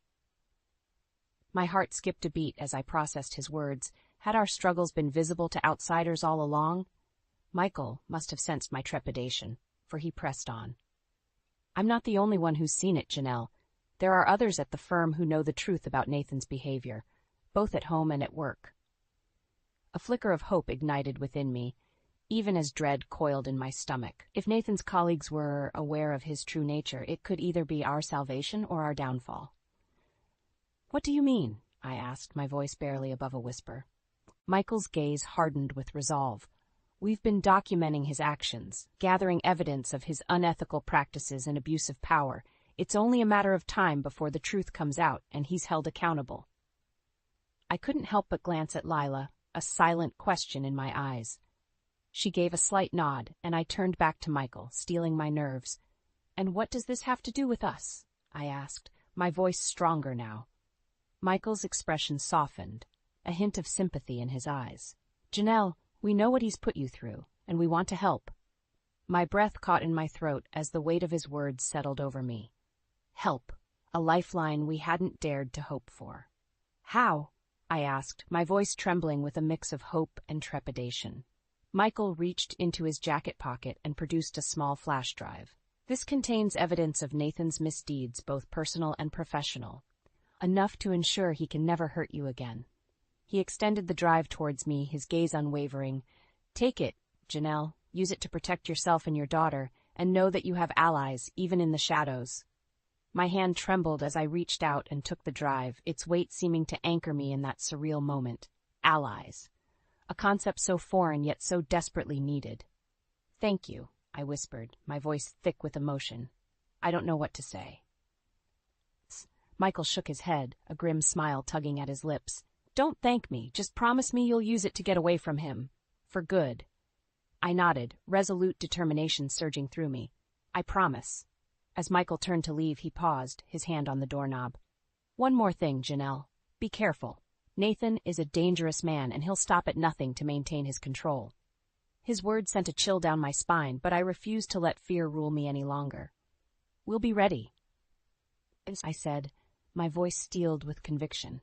S1: My heart skipped a beat as I processed his words. Had our struggles been visible to outsiders all along? Michael must have sensed my trepidation, for he pressed on. "I'm not the only one who's seen it, Janelle. There are others at the firm who know the truth about Nathan's behavior, both at home and at work." A flicker of hope ignited within me, even as dread coiled in my stomach. If Nathan's colleagues were aware of his true nature, it could either be our salvation or our downfall. "What do you mean?" I asked, my voice barely above a whisper. Michael's gaze hardened with resolve. "We've been documenting his actions, gathering evidence of his unethical practices and abuse of power. It's only a matter of time before the truth comes out and he's held accountable." I couldn't help but glance at Lila, a silent question in my eyes. She gave a slight nod, and I turned back to Michael, steeling my nerves. "And what does this have to do with us?" I asked, my voice stronger now. Michael's expression softened, a hint of sympathy in his eyes. "Janelle, we know what he's put you through, and we want to help." My breath caught in my throat as the weight of his words settled over me. Help, a lifeline we hadn't dared to hope for. "How?" I asked, my voice trembling with a mix of hope and trepidation. Michael reached into his jacket pocket and produced a small flash drive. "This contains evidence of Nathan's misdeeds, both personal and professional, enough to ensure he can never hurt you again." He extended the drive towards me, his gaze unwavering. "Take it, Janelle. Use it to protect yourself and your daughter, and know that you have allies, even in the shadows." My hand trembled as I reached out and took the drive, its weight seeming to anchor me in that surreal moment. Allies. A concept so foreign yet so desperately needed. "Thank you," I whispered, my voice thick with emotion. "I don't know what to say." Michael shook his head, a grim smile tugging at his lips. "Don't thank me. Just promise me you'll use it to get away from him. For good." I nodded, resolute determination surging through me. "I promise." As Michael turned to leave, he paused, his hand on the doorknob. "One more thing, Janelle. Be careful. Nathan is a dangerous man, and he'll stop at nothing to maintain his control." His words sent a chill down my spine, but I refused to let fear rule me any longer. "We'll be ready," I said, my voice steeled with conviction.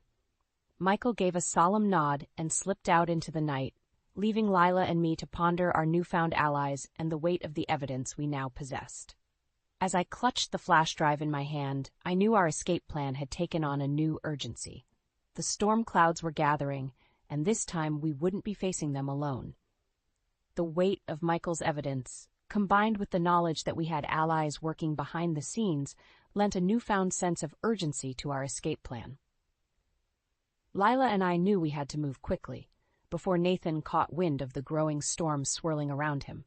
S1: Michael gave a solemn nod and slipped out into the night, leaving Lila and me to ponder our newfound allies and the weight of the evidence we now possessed. As I clutched the flash drive in my hand, I knew our escape plan had taken on a new urgency. The storm clouds were gathering, and this time we wouldn't be facing them alone. The weight of Michael's evidence, combined with the knowledge that we had allies working behind the scenes, lent a newfound sense of urgency to our escape plan. Lila and I knew we had to move quickly, before Nathan caught wind of the growing storm swirling around him.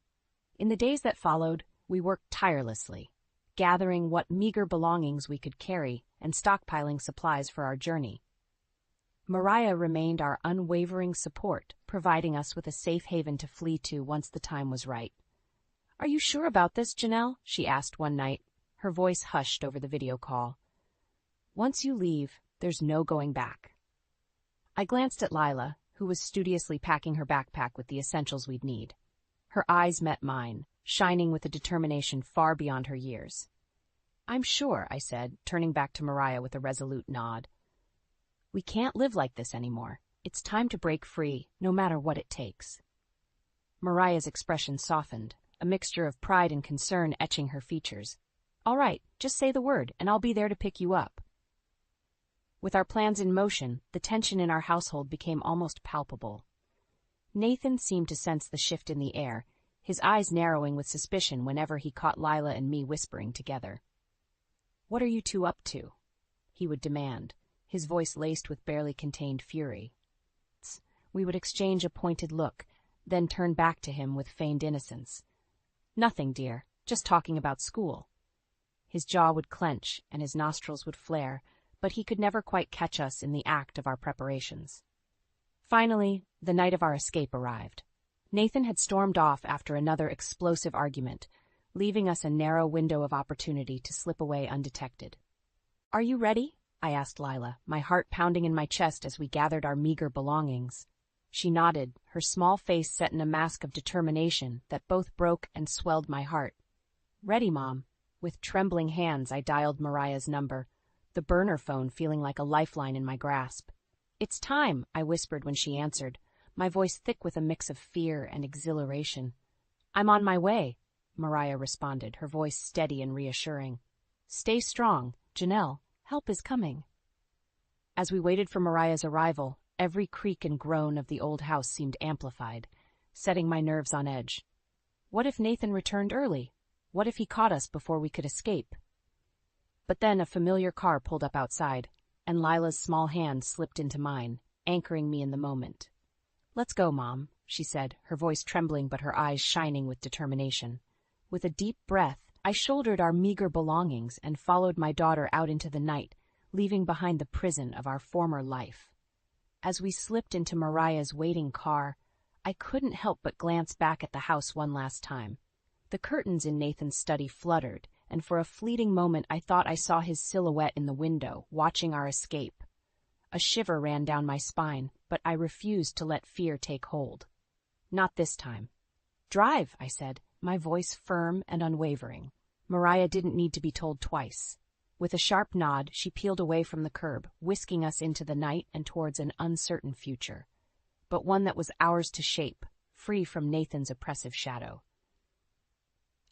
S1: In the days that followed, we worked tirelessly, gathering what meager belongings we could carry and stockpiling supplies for our journey. Mariah remained our unwavering support, providing us with a safe haven to flee to once the time was right. "Are you sure about this, Janelle?" she asked one night, her voice hushed over the video call. "Once you leave, there's no going back." I glanced at Lila, who was studiously packing her backpack with the essentials we'd need. Her eyes met mine, shining with a determination far beyond her years. I'm sure, I said, turning back to Mariah with a resolute nod. We can't live like this anymore. It's time to break free, no matter what it takes. Mariah's expression softened, a mixture of pride and concern etching her features. All right, just say the word, and I'll be there to pick you up. With our plans in motion, the tension in our household became almost palpable. Nathan seemed to sense the shift in the air, his eyes narrowing with suspicion whenever he caught Lila and me whispering together. What are you two up to? He would demand, his voice laced with barely contained fury. We would exchange a pointed look, then turn back to him with feigned innocence. Nothing, dear, just talking about school. His jaw would clench and his nostrils would flare, but he could never quite catch us in the act of our preparations. Finally, the night of our escape arrived. Nathan had stormed off after another explosive argument, leaving us a narrow window of opportunity to slip away undetected. Are you ready? I asked Lila, my heart pounding in my chest as we gathered our meager belongings. She nodded, her small face set in a mask of determination that both broke and swelled my heart. Ready, Mom. With trembling hands, I dialed Mariah's number, the burner phone feeling like a lifeline in my grasp. It's time, I whispered when she answered, my voice thick with a mix of fear and exhilaration. I'm on my way, Mariah responded, her voice steady and reassuring. Stay strong, Janelle, help is coming. As we waited for Mariah's arrival, every creak and groan of the old house seemed amplified, setting my nerves on edge. What if Nathan returned early? What if he caught us before we could escape? But then a familiar car pulled up outside, and Lila's small hand slipped into mine, anchoring me in the moment. Let's go, Mom, she said, her voice trembling but her eyes shining with determination. With a deep breath, I shouldered our meager belongings and followed my daughter out into the night, leaving behind the prison of our former life. As we slipped into Mariah's waiting car, I couldn't help but glance back at the house one last time. The curtains in Nathan's study fluttered, and for a fleeting moment I thought I saw his silhouette in the window, watching our escape. A shiver ran down my spine, but I refused to let fear take hold. Not this time. Drive, I said, my voice firm and unwavering. Mariah didn't need to be told twice. With a sharp nod, she peeled away from the curb, whisking us into the night and towards an uncertain future, but one that was ours to shape, free from Nathan's oppressive shadow.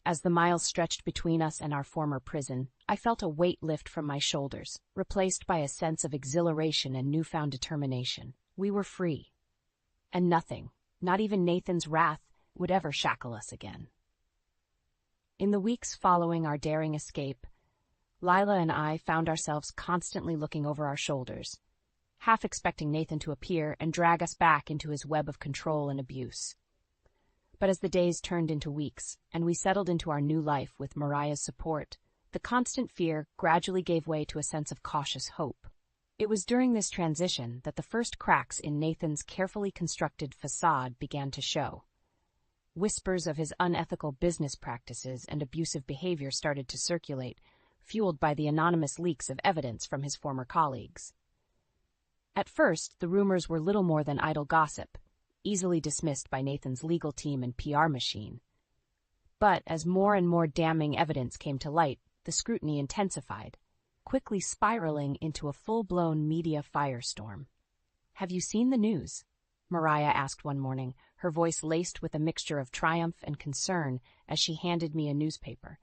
S1: As the miles stretched between us and our former prison, I felt a weight lift from my shoulders, replaced by a sense of exhilaration and newfound determination. We were free. And nothing, not even Nathan's wrath, would ever shackle us again. In the weeks following our daring escape, Lila and I found ourselves constantly looking over our shoulders, half expecting Nathan to appear and drag us back into his web of control and abuse. But as the days turned into weeks, and we settled into our new life with Mariah's support, the constant fear gradually gave way to a sense of cautious hope. It was during this transition that the first cracks in Nathan's carefully constructed facade began to show. Whispers of his unethical business practices and abusive behavior started to circulate, fueled by the anonymous leaks of evidence from his former colleagues. At first, the rumors were little more than idle gossip, easily dismissed by Nathan's legal team and PR machine. But as more and more damning evidence came to light, the scrutiny intensified, quickly spiraling into a full-blown media firestorm. Have you seen the news? Mariah asked one morning, her voice laced with a mixture of triumph and concern as she handed me a newspaper.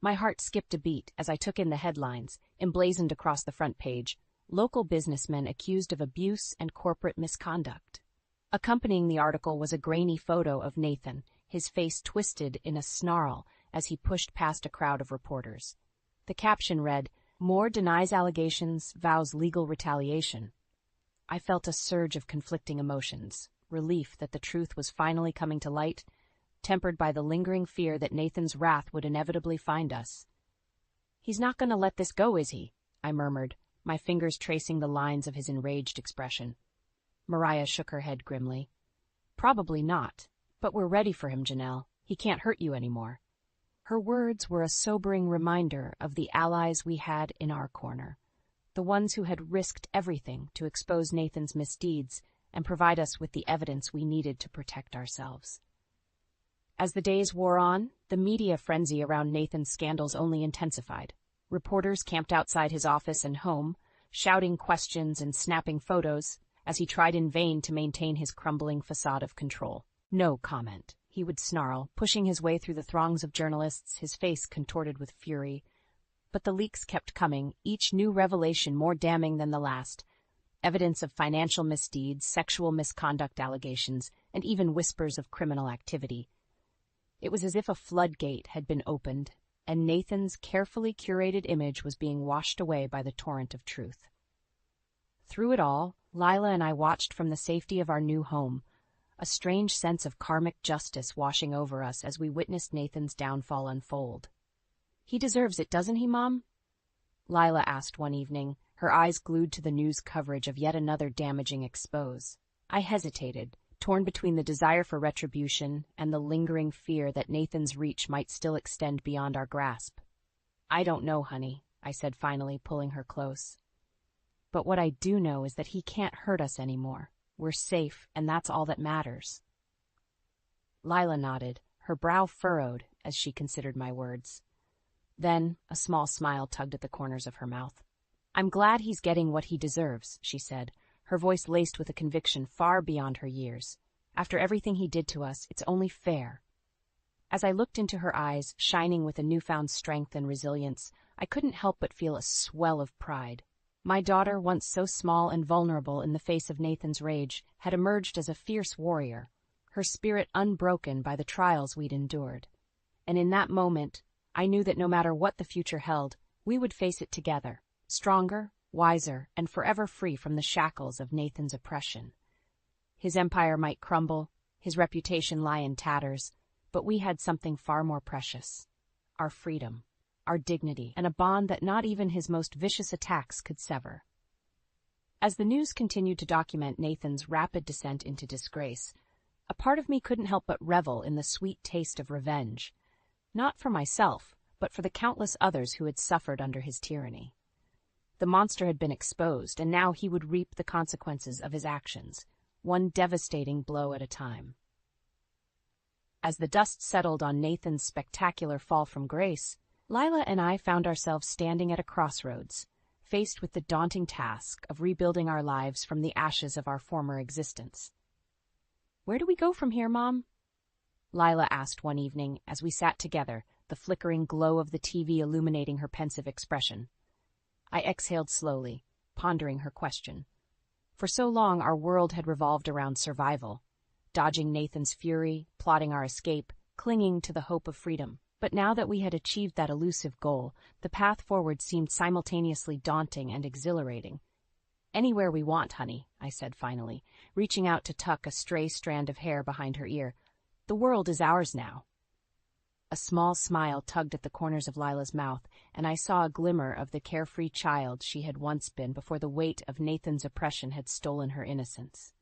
S1: My heart skipped a beat as I took in the headlines, emblazoned across the front page, "Local businessmen accused of abuse and corporate misconduct." Accompanying the article was a grainy photo of Nathan, his face twisted in a snarl as he pushed past a crowd of reporters. The caption read, "Moore denies allegations, vows legal retaliation." I felt a surge of conflicting emotions, relief that the truth was finally coming to light, tempered by the lingering fear that Nathan's wrath would inevitably find us. "He's not going to let this go, is he?" I murmured, my fingers tracing the lines of his enraged expression. Mariah shook her head grimly. "Probably not, but we're ready for him, Janelle. He can't hurt you anymore." Her words were a sobering reminder of the allies we had in our corner, the ones who had risked everything to expose Nathan's misdeeds and provide us with the evidence we needed to protect ourselves. As the days wore on, the media frenzy around Nathan's scandals only intensified. Reporters camped outside his office and home, shouting questions and snapping photos, as he tried in vain to maintain his crumbling facade of control. No comment, he would snarl, pushing his way through the throngs of journalists, his face contorted with fury. But the leaks kept coming, each new revelation more damning than the last. Evidence of financial misdeeds, sexual misconduct allegations, and even whispers of criminal activity. It was as if a floodgate had been opened, and Nathan's carefully curated image was being washed away by the torrent of truth. Through it all, Lila and I watched from the safety of our new home, a strange sense of karmic justice washing over us as we witnessed Nathan's downfall unfold. "He deserves it, doesn't he, Mom?" Lila asked one evening, her eyes glued to the news coverage of yet another damaging expose. I hesitated, torn between the desire for retribution and the lingering fear that Nathan's reach might still extend beyond our grasp. "I don't know, honey," I said finally, pulling her close. "But what I do know is that he can't hurt us anymore. We're safe, and that's all that matters." Lila nodded, her brow furrowed as she considered my words. Then a small smile tugged at the corners of her mouth. "I'm glad he's getting what he deserves," she said, her voice laced with a conviction far beyond her years. "After everything he did to us, it's only fair." As I looked into her eyes, shining with a newfound strength and resilience, I couldn't help but feel a swell of pride. My daughter, once so small and vulnerable in the face of Nathan's rage, had emerged as a fierce warrior, her spirit unbroken by the trials we'd endured. And in that moment, I knew that no matter what the future held, we would face it together, stronger, wiser, and forever free from the shackles of Nathan's oppression. His empire might crumble, his reputation lie in tatters, but we had something far more precious: our freedom, our dignity, and a bond that not even his most vicious attacks could sever. As the news continued to document Nathan's rapid descent into disgrace, a part of me couldn't help but revel in the sweet taste of revenge, not for myself, but for the countless others who had suffered under his tyranny. The monster had been exposed, and now he would reap the consequences of his actions, one devastating blow at a time. As the dust settled on Nathan's spectacular fall from grace, Lila and I found ourselves standing at a crossroads, faced with the daunting task of rebuilding our lives from the ashes of our former existence. "Where do we go from here, Mom?" Lila asked one evening as we sat together, the flickering glow of the TV illuminating her pensive expression. I exhaled slowly, pondering her question. For so long our world had revolved around survival, dodging Nathan's fury, plotting our escape, clinging to the hope of freedom. But now that we had achieved that elusive goal, the path forward seemed simultaneously daunting and exhilarating. "Anywhere we want, honey," I said finally, reaching out to tuck a stray strand of hair behind her ear. "The world is ours now." A small smile tugged at the corners of Lila's mouth, and I saw a glimmer of the carefree child she had once been before the weight of Nathan's oppression had stolen her innocence.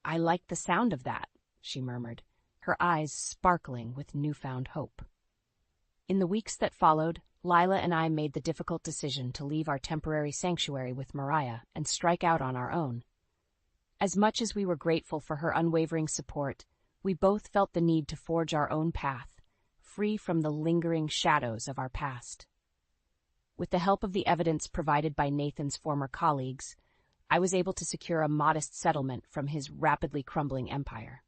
S1: "I like the sound of that," she murmured, her eyes sparkling with newfound hope. In the weeks that followed, Lila and I made the difficult decision to leave our temporary sanctuary with Mariah and strike out on our own. As much as we were grateful for her unwavering support, we both felt the need to forge our own path, free from the lingering shadows of our past. With the help of the evidence provided by Nathan's former colleagues, I was able to secure a modest settlement from his rapidly crumbling empire.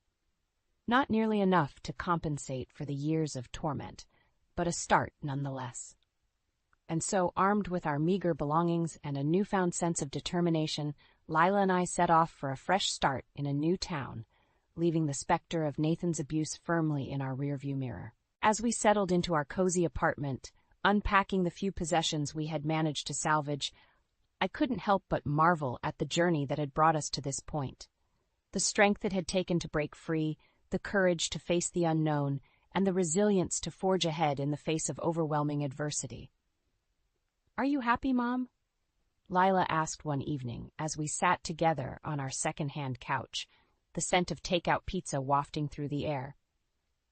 S1: Not nearly enough to compensate for the years of torment, but a start nonetheless. And so, armed with our meager belongings and a newfound sense of determination, Lila and I set off for a fresh start in a new town, leaving the specter of Nathan's abuse firmly in our rearview mirror. As we settled into our cozy apartment, unpacking the few possessions we had managed to salvage, I couldn't help but marvel at the journey that had brought us to this point. The strength it had taken to break free, the courage to face the unknown, and the resilience to forge ahead in the face of overwhelming adversity. "Are you happy, Mom?" Lila asked one evening as we sat together on our second-hand couch, the scent of takeout pizza wafting through the air.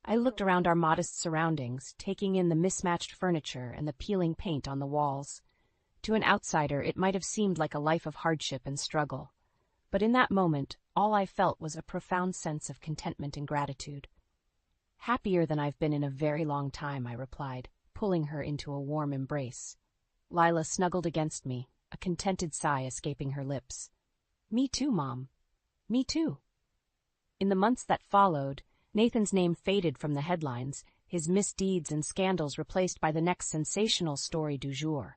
S1: I looked around our modest surroundings, taking in the mismatched furniture and the peeling paint on the walls. To an outsider, it might have seemed like a life of hardship and struggle. But in that moment, all I felt was a profound sense of contentment and gratitude. "Happier than I've been in a very long time," I replied, pulling her into a warm embrace. Lila snuggled against me, a contented sigh escaping her lips. "Me too, Mom. Me too." In the months that followed, Nathan's name faded from the headlines, his misdeeds and scandals replaced by the next sensational story du jour.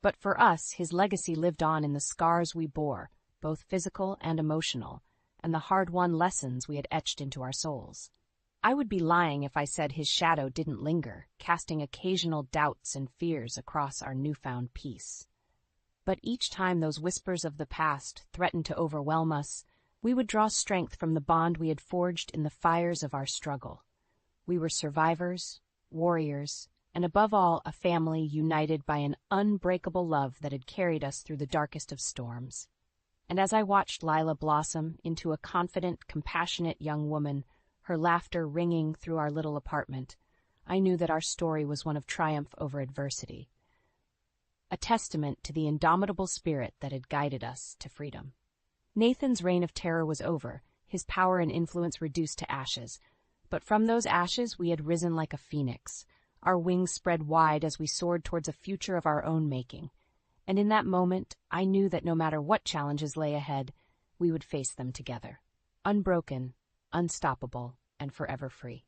S1: But for us, his legacy lived on in the scars we bore, both physical and emotional, and the hard-won lessons we had etched into our souls. I would be lying if I said his shadow didn't linger, casting occasional doubts and fears across our newfound peace. But each time those whispers of the past threatened to overwhelm us, we would draw strength from the bond we had forged in the fires of our struggle. We were survivors, warriors, and above all, a family united by an unbreakable love that had carried us through the darkest of storms. And as I watched Lila blossom into a confident, compassionate young woman, her laughter ringing through our little apartment, I knew that our story was one of triumph over adversity, a testament to the indomitable spirit that had guided us to freedom. Nathan's reign of terror was over, his power and influence reduced to ashes. But from those ashes we had risen like a phoenix, our wings spread wide as we soared towards a future of our own making. And in that moment, I knew that no matter what challenges lay ahead, we would face them together, unbroken, unstoppable, and forever free.